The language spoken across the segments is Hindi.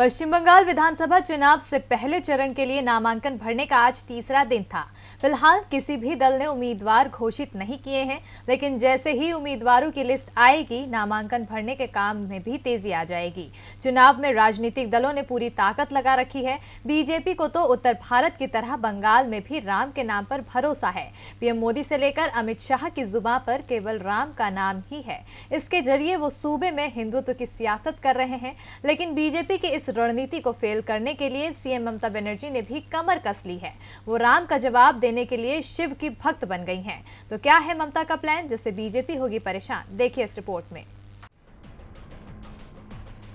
पश्चिम बंगाल विधानसभा चुनाव से पहले चरण के लिए नामांकन भरने का आज तीसरा दिन था। फिलहाल किसी भी दल ने उम्मीदवार घोषित नहीं किए हैं, लेकिन जैसे ही उम्मीदवारों की लिस्ट आएगी, नामांकन भरने के काम में भी तेजी आ जाएगी। चुनाव में राजनीतिक दलों ने पूरी ताकत लगा रखी है। बीजेपी को तो उत्तर भारत की तरह बंगाल में भी राम के नाम पर भरोसा है। पीएम मोदी से लेकर अमित शाह की जुबान पर केवल राम का नाम ही है। इसके जरिए वो सूबे में हिंदुत्व की सियासत कर रहे हैं। लेकिन बीजेपी की इस रणनीति को फेल करने के लिए सीएम ममता बनर्जी ने भी कमर कस ली है। वो राम का जवाब देने के लिए शिव की भक्त बन गई हैं। तो क्या है ममता का प्लान जिससे बीजेपी होगी परेशान? देखिए इस रिपोर्ट में।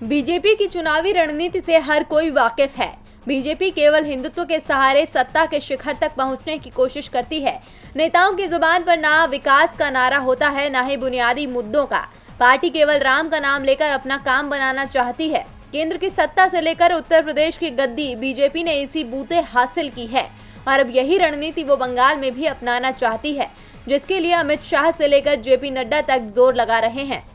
बीजेपी की चुनावी रणनीति से हर कोई वाकिफ है। बीजेपी केवल हिंदुत्व के सहारे सत्ता के शिखर तक पहुंचने की कोशिश करती है। नेताओं की जुबान पर ना विकास का नारा होता है, ना ही बुनियादी मुद्दों का। पार्टी केवल राम का नाम लेकर अपना काम बनाना चाहती है। केंद्र की सत्ता से लेकर उत्तर प्रदेश की गद्दी बीजेपी ने इसी बूते हासिल की है और अब यही रणनीति वो बंगाल में भी अपनाना चाहती है, जिसके लिए अमित शाह से लेकर जेपी नड्डा तक जोर लगा रहे हैं।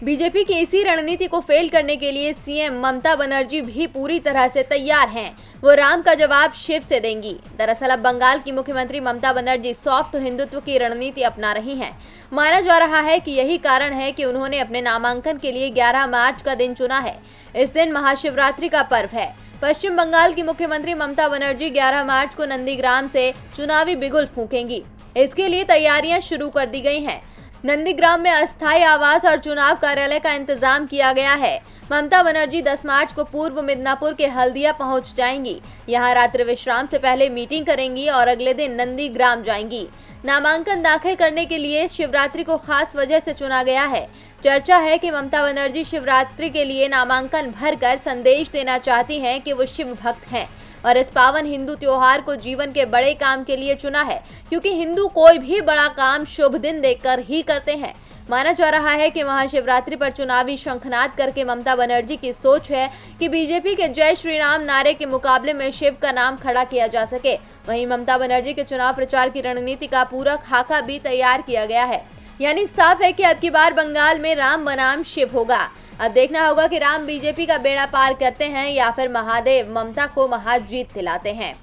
बीजेपी की इसी रणनीति को फेल करने के लिए सीएम ममता बनर्जी भी पूरी तरह से तैयार हैं। वो राम का जवाब शिव से देंगी। दरअसल अब बंगाल की मुख्यमंत्री ममता बनर्जी सॉफ्ट हिंदुत्व की रणनीति अपना रही हैं। माना जा रहा है कि यही कारण है कि उन्होंने अपने नामांकन के लिए 11 मार्च का दिन चुना है। इस दिन महाशिवरात्रि का पर्व है। पश्चिम बंगाल की मुख्यमंत्री ममता बनर्जी 11 मार्च को नंदीग्राम से चुनावी बिगुल फूकेंगी। इसके लिए तैयारियां शुरू कर दी गई हैं। नंदीग्राम में अस्थायी आवास और चुनाव कार्यालय का इंतजाम किया गया है। ममता बनर्जी 10 मार्च को पूर्व मिदनापुर के हल्दिया पहुंच जाएंगी। यहां रात्रि विश्राम से पहले मीटिंग करेंगी और अगले दिन नंदीग्राम जाएंगी। नामांकन दाखिल करने के लिए शिवरात्रि को खास वजह से चुना गया है। चर्चा है कि ममता बनर्जी शिवरात्रि के लिए नामांकन भरकर संदेश देना चाहती हैं कि वो शिव भक्त हैं और इस पावन हिंदू त्योहार को जीवन के बड़े काम के लिए चुना है, क्योंकि हिंदू कोई भी बड़ा काम शुभ दिन देखकर ही करते हैं। माना जा रहा है कि महाशिवरात्रि पर चुनावी शंखनाद करके ममता बनर्जी की सोच है कि बीजेपी के जय श्री राम नारे के मुकाबले में शिव का नाम खड़ा किया जा सके। वहीं ममता बनर्जी के चुनाव प्रचार की रणनीति का पूरा खाका भी तैयार किया गया है। यानी साफ है कि अब की बार बंगाल में राम बनाम शिव होगा। अब देखना होगा कि राम बीजेपी का बेड़ा पार करते हैं या फिर महादेव ममता को महाजीत दिलाते हैं।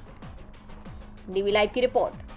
डीवी लाइव की रिपोर्ट।